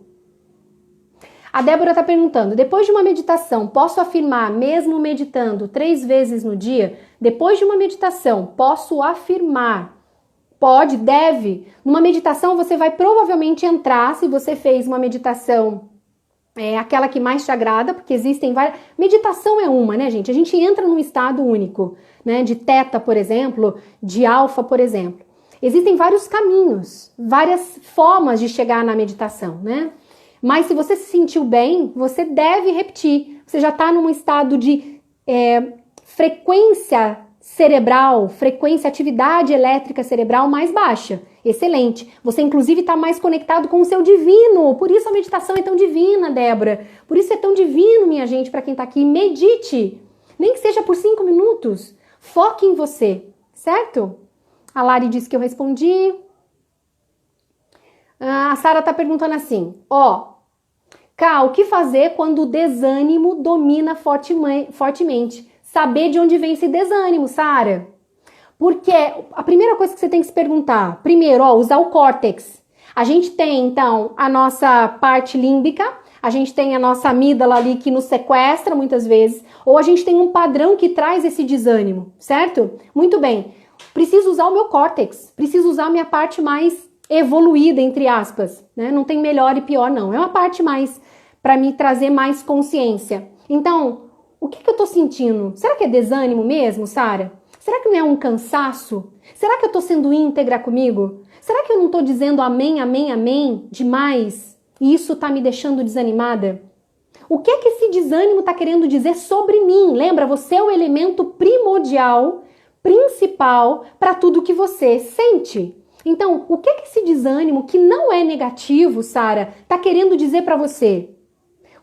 A Débora está perguntando, depois de uma meditação, posso afirmar, mesmo meditando 3 vezes no dia? Depois de uma meditação, posso afirmar? Pode, deve. Numa meditação, você vai provavelmente entrar, se você fez uma meditação, aquela que mais te agrada, porque existem várias... Meditação é uma, né, gente? A gente entra num estado único, né? De teta, por exemplo, de alfa, por exemplo. Existem vários caminhos, várias formas de chegar na meditação, né? Mas se você se sentiu bem, você deve repetir. Você já está num estado de frequência cerebral, frequência, atividade elétrica cerebral mais baixa. Excelente. Você, inclusive, está mais conectado com o seu divino. Por isso a meditação é tão divina, Débora. Por isso é tão divino, minha gente, para quem está aqui. Medite. Nem que seja por 5 minutos. Foque em você, certo? A Lari disse que eu respondi. A Sara está perguntando assim, Ká, o que fazer quando o desânimo domina fortemente? Saber de onde vem esse desânimo, Sara. Porque a primeira coisa que você tem que se perguntar, primeiro, usar o córtex. A gente tem, então, a nossa parte límbica, a gente tem a nossa amígdala ali que nos sequestra muitas vezes, ou a gente tem um padrão que traz esse desânimo, certo? Muito bem. Preciso usar o meu córtex, preciso usar a minha parte mais evoluída, entre aspas, né? Não tem melhor e pior, não. É uma parte mais para me trazer mais consciência. Então, o que eu tô sentindo? Será que é desânimo mesmo, Sara? Será que não é um cansaço? Será que eu tô sendo íntegra comigo? Será que eu não tô dizendo amém, amém, amém demais? E isso tá me deixando desanimada? O que esse desânimo tá querendo dizer sobre mim? Lembra, você é o elemento primordial, principal para tudo que você sente. Então, o que esse desânimo, que não é negativo, Sara, tá querendo dizer para você?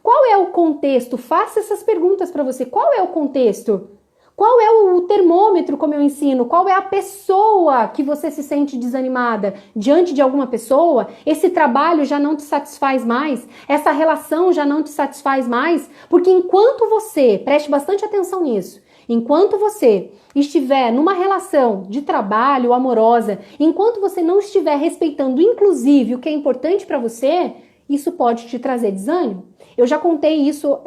Qual é o contexto? Faça essas perguntas para você. Qual é o contexto? Qual é o termômetro, como eu ensino? Qual é a pessoa que você se sente desanimada? Diante de alguma pessoa, esse trabalho já não te satisfaz mais? Essa relação já não te satisfaz mais? Porque enquanto você, preste bastante atenção nisso, enquanto você estiver numa relação de trabalho amorosa, enquanto você não estiver respeitando, inclusive, o que é importante para você, isso pode te trazer desânimo. Eu já contei isso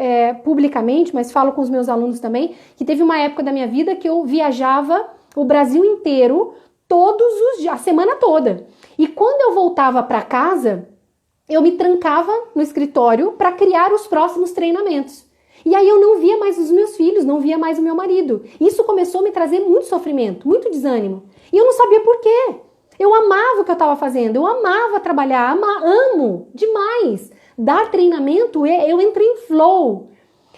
publicamente, mas falo com os meus alunos também, que teve uma época da minha vida que eu viajava o Brasil inteiro, todos os dias, a semana toda. E quando eu voltava para casa, eu me trancava no escritório para criar os próximos treinamentos. E aí eu não via mais os meus filhos, não via mais o meu marido. Isso começou a me trazer muito sofrimento, muito desânimo. E eu não sabia por quê. Eu amava o que eu estava fazendo, eu amava trabalhar, amo demais. Dar treinamento, eu entro em flow,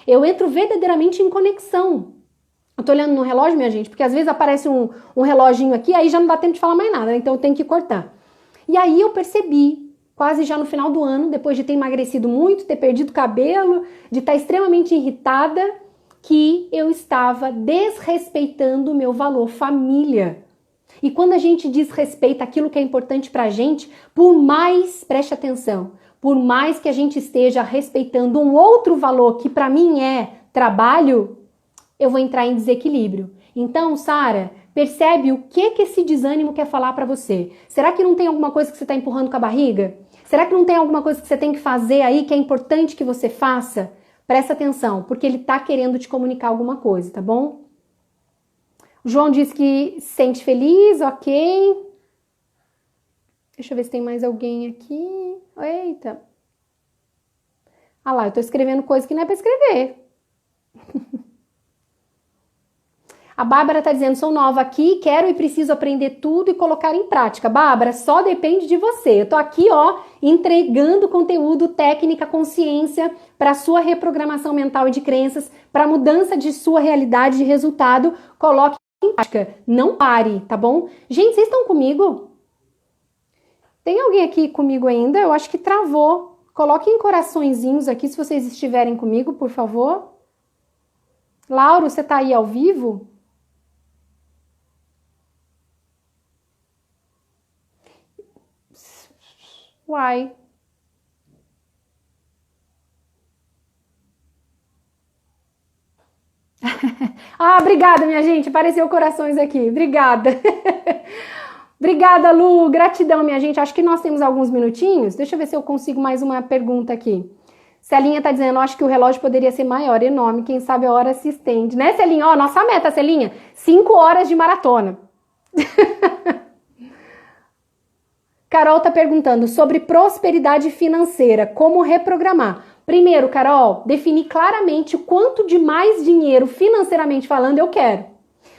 eu entro verdadeiramente em conexão. Eu tô olhando no relógio, minha gente, porque às vezes aparece um reloginho aqui, aí já não dá tempo de falar mais nada, então eu tenho que cortar. E aí eu percebi, quase já no final do ano, depois de ter emagrecido muito, ter perdido cabelo, de estar extremamente irritada, que eu estava desrespeitando o meu valor família. E quando a gente desrespeita aquilo que é importante pra gente, por mais, preste atenção, por mais que a gente esteja respeitando um outro valor que para mim é trabalho, eu vou entrar em desequilíbrio. Então, Sara, percebe o que esse desânimo quer falar para você? Será que não tem alguma coisa que você está empurrando com a barriga? Será que não tem alguma coisa que você tem que fazer aí que é importante que você faça? Presta atenção, porque ele está querendo te comunicar alguma coisa, tá bom? O João diz que se sente feliz, ok. Deixa eu ver se tem mais alguém aqui. Eita. Ah lá, eu tô escrevendo coisa que não é para escrever. A Bárbara tá dizendo, sou nova aqui, quero e preciso aprender tudo e colocar em prática. Bárbara, só depende de você. Eu tô aqui, entregando conteúdo, técnica, consciência para sua reprogramação mental e de crenças, para mudança de sua realidade de resultado. Coloque em prática. Não pare, tá bom? Gente, vocês estão comigo? Tem alguém aqui comigo ainda? Eu acho que travou. Coloquem coraçõezinhos aqui se vocês estiverem comigo, por favor. Lauro, você tá aí ao vivo? Uai. Obrigada, minha gente. Apareceu corações aqui. Obrigada. Obrigada, Lu. Gratidão, minha gente. Acho que nós temos alguns minutinhos. Deixa eu ver se eu consigo mais uma pergunta aqui. Celinha tá dizendo, acho que o relógio poderia ser maior, enorme. Quem sabe a hora se estende. Né, Celinha? Nossa meta, Celinha. 5 horas de maratona. Carol tá perguntando sobre prosperidade financeira. Como reprogramar? Primeiro, Carol, definir claramente o quanto de mais dinheiro, financeiramente falando, eu quero.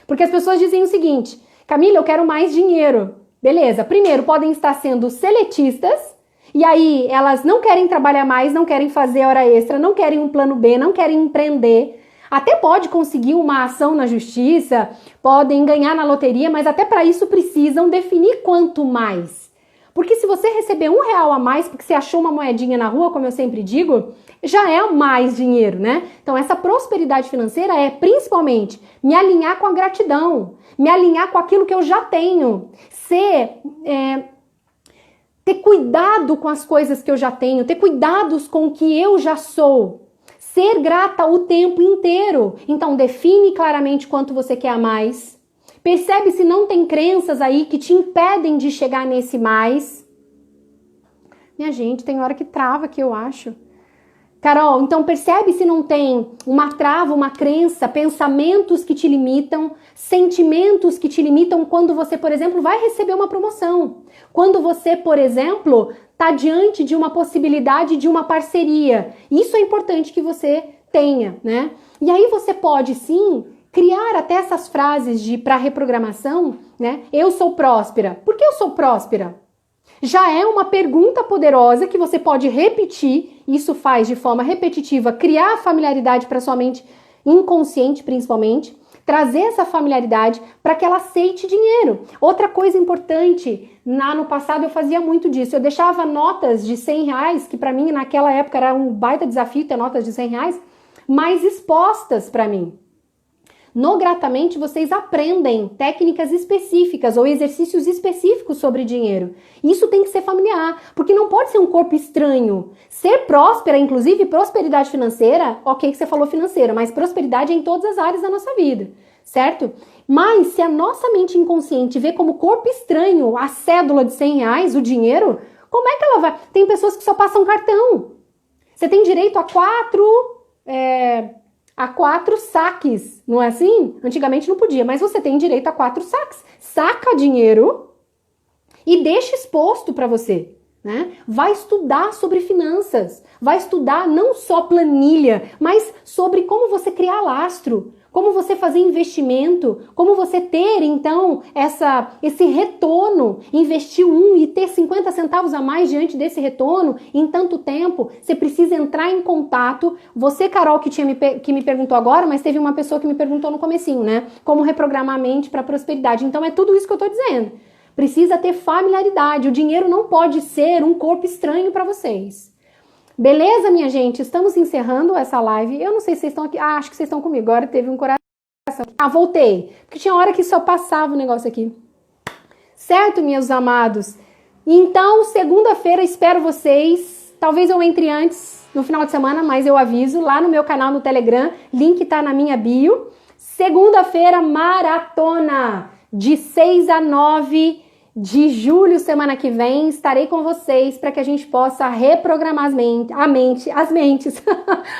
Porque as pessoas dizem o seguinte... Camila, eu quero mais dinheiro. Beleza, primeiro podem estar sendo seletistas, e aí elas não querem trabalhar mais, não querem fazer hora extra, não querem um plano B, não querem empreender. Até pode conseguir uma ação na justiça, podem ganhar na loteria, mas até para isso precisam definir quanto mais. Porque se você receber R$1 a mais porque você achou uma moedinha na rua, como eu sempre digo, já é mais dinheiro, né? Então essa prosperidade financeira é principalmente me alinhar com a gratidão, me alinhar com aquilo que eu já tenho, ter cuidado com as coisas que eu já tenho, ter cuidados com o que eu já sou. Ser grata o tempo inteiro. Então, define claramente quanto você quer a mais. Percebe se não tem crenças aí que te impedem de chegar nesse mais. Minha gente, tem hora que trava aqui, eu acho. Carol, então percebe se não tem uma trava, uma crença, pensamentos que te limitam, sentimentos que te limitam quando você, por exemplo, vai receber uma promoção. Quando você, por exemplo, está diante de uma possibilidade de uma parceria. Isso é importante que você tenha, né? E aí você pode, sim, criar até essas frases para reprogramação, né? Eu sou próspera. Por que eu sou próspera? Já é uma pergunta poderosa que você pode repetir, isso faz de forma repetitiva, criar familiaridade para sua mente inconsciente, principalmente, trazer essa familiaridade para que ela aceite dinheiro. Outra coisa importante, no passado eu fazia muito disso, eu deixava notas de R$100, que para mim naquela época era um baita desafio ter notas de R$100, mais expostas para mim. No Gratamente, vocês aprendem técnicas específicas ou exercícios específicos sobre dinheiro. Isso tem que ser familiar, porque não pode ser um corpo estranho. Ser próspera, inclusive prosperidade financeira, ok que você falou financeira, mas prosperidade é em todas as áreas da nossa vida, certo? Mas se a nossa mente inconsciente vê como corpo estranho a cédula de R$100, o dinheiro, como é que ela vai? Tem pessoas que só passam cartão. Você tem direito a quatro saques, não é assim? Antigamente não podia, mas você tem direito a 4 saques. Saca dinheiro e deixa exposto para você, né? Vai estudar sobre finanças, vai estudar não só planilha, mas sobre como você criar lastro, como você fazer investimento, como você ter, então, esse retorno, investir e ter 50 centavos a mais diante desse retorno em tanto tempo. Você precisa entrar em contato. Você, Carol, que me perguntou agora, mas teve uma pessoa que me perguntou no comecinho, né? Como reprogramar a mente para prosperidade. Então, é tudo isso que eu tô dizendo. Precisa ter familiaridade. O dinheiro não pode ser um corpo estranho para vocês. Beleza, minha gente? Estamos encerrando essa live. Eu não sei se vocês estão aqui. Ah, acho que vocês estão comigo. Agora teve um coração. Ah, voltei. Porque tinha hora que só passava o negócio aqui. Certo, meus amados? Então, segunda-feira, espero vocês. Talvez eu entre antes, no final de semana, mas eu aviso. Lá no meu canal no Telegram. Link tá na minha bio. Segunda-feira, maratona. De 6 a 9 de julho, semana que vem, estarei com vocês para que a gente possa reprogramar as mentes.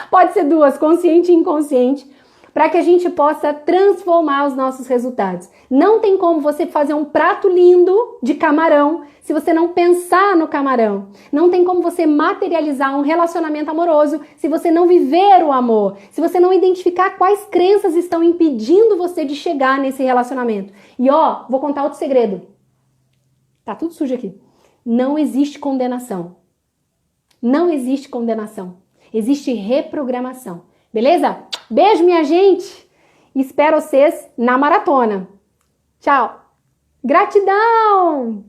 Pode ser duas, consciente e inconsciente, para que a gente possa transformar os nossos resultados. Não tem como você fazer um prato lindo de camarão se você não pensar no camarão. Não tem como você materializar um relacionamento amoroso se você não viver o amor, se você não identificar quais crenças estão impedindo você de chegar nesse relacionamento. E ó, vou contar outro segredo. Tá tudo sujo aqui. Não existe condenação. Não existe condenação. Existe reprogramação. Beleza? Beijo, minha gente. Espero vocês na maratona. Tchau. Gratidão!